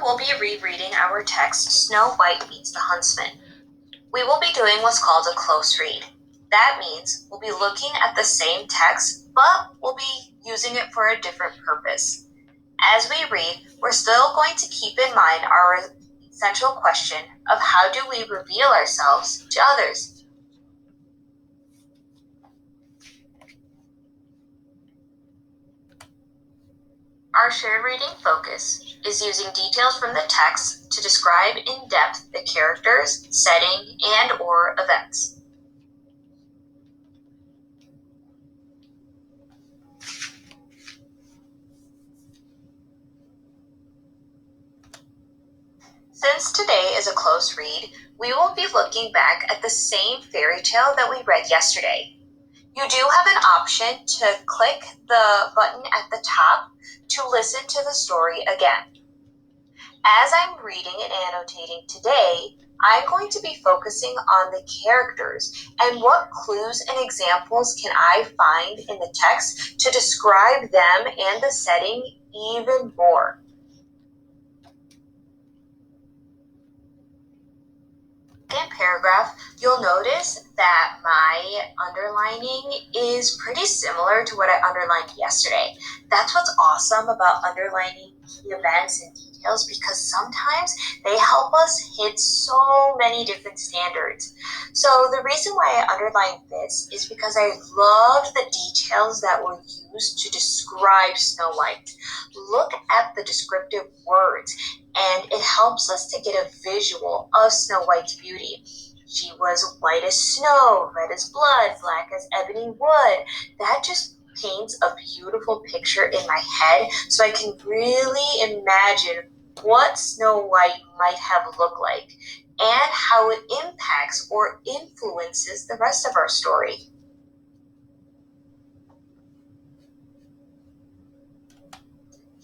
we'll be rereading our text, Snow White Meets the Huntsman. We will be doing what's called a close read. That means we'll be looking at the same text, but we'll be using it for a different purpose. As we read, we're still going to keep in mind our essential question of how do we reveal ourselves to others. Our shared reading focus is using details from the text to describe in depth the characters, setting, and/or events. Since today is a close read, we will be looking back at the same fairy tale that we read yesterday. You do have an option to click the button at the top to listen to the story again. As I'm reading and annotating today, I'm going to be focusing on the characters and what clues and examples can I find in the text to describe them and the setting even more. In paragraph, you'll notice that my underlining is pretty similar to what I underlined yesterday. That's what's awesome about underlining key events and details, because sometimes they help us hit so many different standards. So the reason why I underlined this is because I loved the details that were used to describe Snow White. Look at the descriptive words, and it helps us to get a visual of Snow White's beauty. She was white as snow, red as blood, black as ebony wood. That just paints a beautiful picture in my head, so I can really imagine what Snow White might have looked like and how it impacts or influences the rest of our story.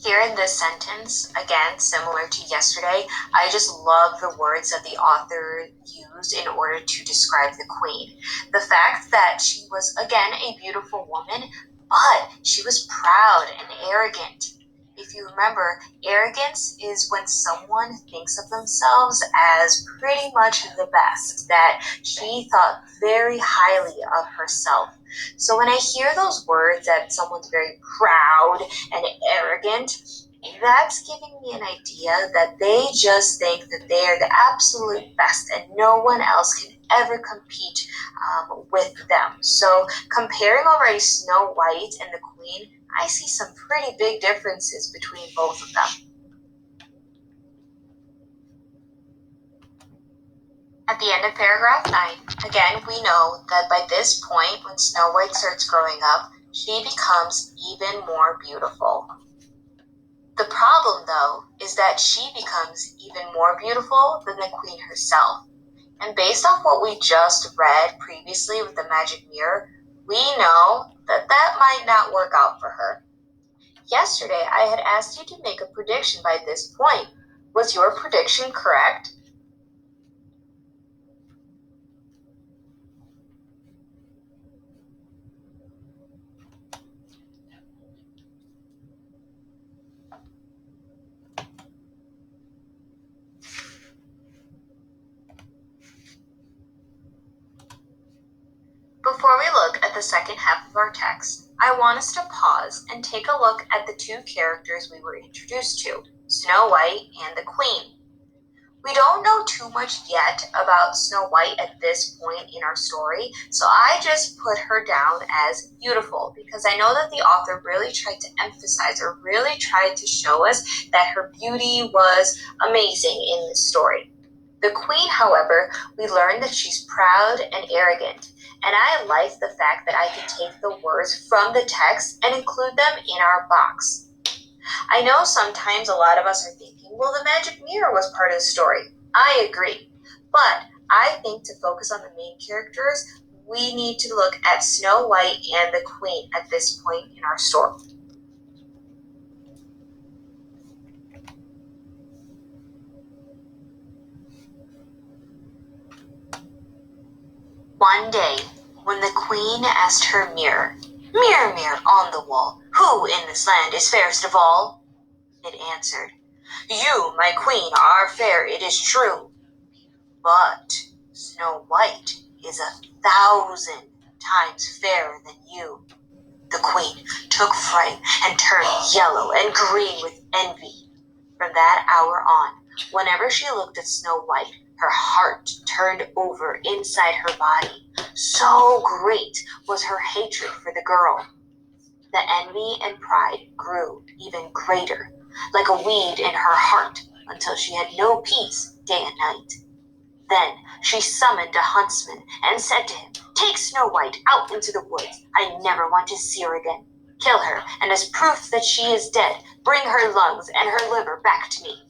Here in this sentence, again, similar to yesterday, I just love the words that the author used in order to describe the queen. The fact that she was, again, a beautiful woman, but she was proud and arrogant. If you remember, arrogance is when someone thinks of themselves as pretty much the best, that she thought very highly of herself. So when I hear those words that someone's very proud and arrogant, that's giving me an idea that they just think that they are the absolute best and no one else can ever compete with them. So comparing already Snow White and the Queen, I see some pretty big differences between both of them. At the end of paragraph 9, again, we know that by this point, when Snow White starts growing up, she becomes even more beautiful. The problem, though, is that she becomes even more beautiful than the queen herself. And based off what we just read previously with the magic mirror, we know that that might not work out for her. Yesterday, I had asked you to make a prediction by this point. Was your prediction correct? Before we look at the second half of our text, I want us to pause and take a look at the two characters we were introduced to, Snow White and the Queen. We don't know too much yet about Snow White at this point in our story, so I just put her down as beautiful because I know that the author really tried to emphasize or really tried to show us that her beauty was amazing in this story. The Queen, however, we learned that she's proud and arrogant, and I like the fact that I can take the words from the text and include them in our box. I know sometimes a lot of us are thinking, well, the magic mirror was part of the story. I agree. But I think to focus on the main characters, we need to look at Snow White and the Queen at this point in our story. One day, when the Queen asked her mirror, "Mirror, mirror on the wall, who in this land is fairest of all?" it answered, You, my queen, are fair, it is true. But Snow White is 1,000 times fairer than you. The queen took fright and turned yellow and green with envy. From that hour on, whenever she looked at Snow White, her heart turned over inside her body. So great was her hatred for the girl. The envy and pride grew even greater, like a weed in her heart, until she had no peace day and night. Then she summoned a huntsman and said to him, "Take Snow White out into the woods. I never want to see her again. Kill her, and as proof that she is dead, bring her lungs and her liver back to me."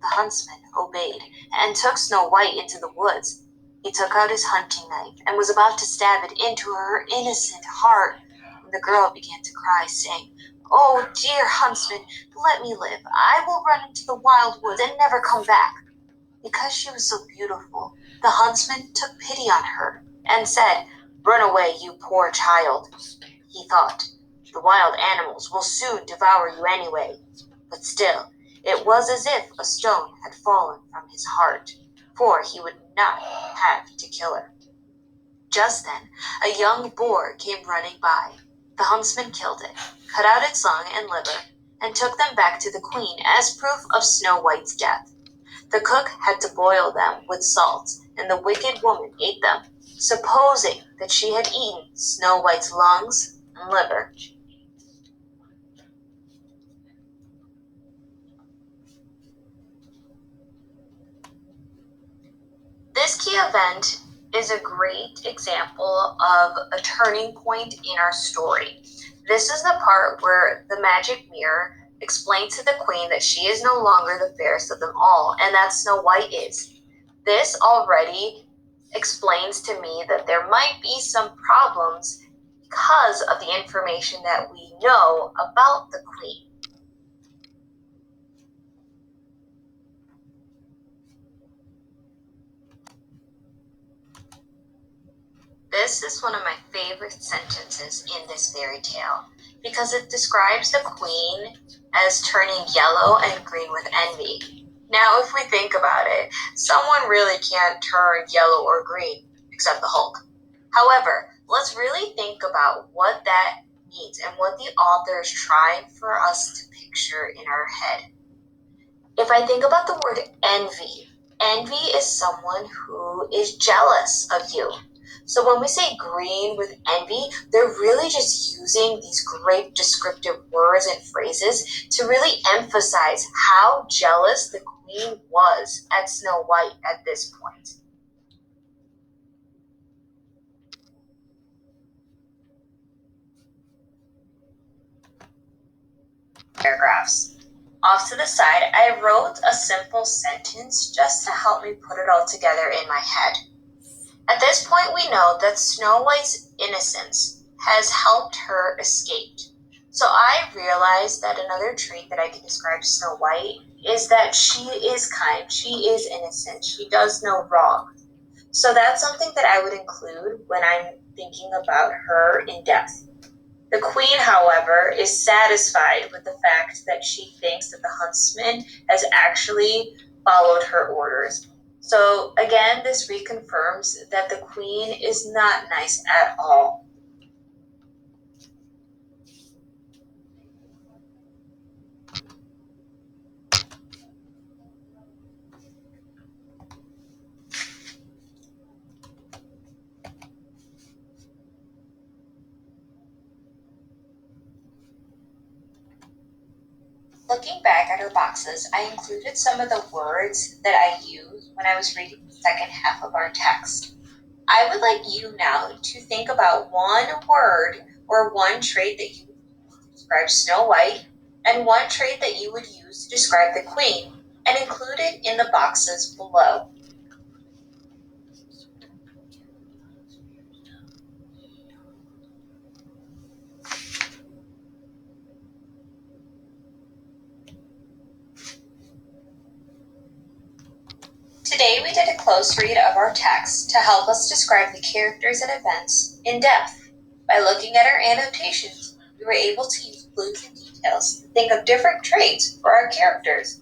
The huntsman obeyed and took Snow White into the woods. He took out his hunting knife and was about to stab it into her innocent heart when the girl began to cry, saying, "Oh, dear huntsman, let me live. I will run into the wild woods and never come back." Because she was so beautiful, the huntsman took pity on her and said, "Run away, you poor child." He thought, "The wild animals will soon devour you anyway." But still, it was as if a stone had fallen from his heart, for he would not have to kill her. Just then, a young boar came running by. The huntsman killed it, cut out its lung and liver, and took them back to the queen as proof of Snow White's death. The cook had to boil them with salt, and the wicked woman ate them, supposing that she had eaten Snow White's lungs and liver. This key event is a great example of a turning point in our story. This is the part where the magic mirror explains to the queen that she is no longer the fairest of them all, and that Snow White is. This already explains to me that there might be some problems because of the information that we know about the queen. This is one of my favorite sentences in this fairy tale because it describes the queen as turning yellow and green with envy. Now, if we think about it, someone really can't turn yellow or green except the Hulk. However, let's really think about what that means and what the author is trying for us to picture in our head. If I think about the word envy, envy is someone who is jealous of you. So when we say green with envy, they're really just using these great descriptive words and phrases to really emphasize how jealous the queen was at Snow White at this point. Paragraphs. Off to the side, I wrote a simple sentence just to help me put it all together in my head. At this point, we know that Snow White's innocence has helped her escape. So I realized that another trait that I can describe Snow White is that she is kind, she is innocent, she does no wrong. So that's something that I would include when I'm thinking about her in depth. The queen, however, is satisfied with the fact that she thinks that the huntsman has actually followed her orders. So again, this reconfirms that the queen is not nice at all. Looking back at her boxes, I included some of the words that I used when I was reading the second half of our text. I would like you now to think about one word or one trait that you would describe Snow White and one trait that you would use to describe the queen and include it in the boxes below. Today we did a close read of our text to help us describe the characters and events in depth. By looking at our annotations, we were able to use clues and details to think of different traits for our characters.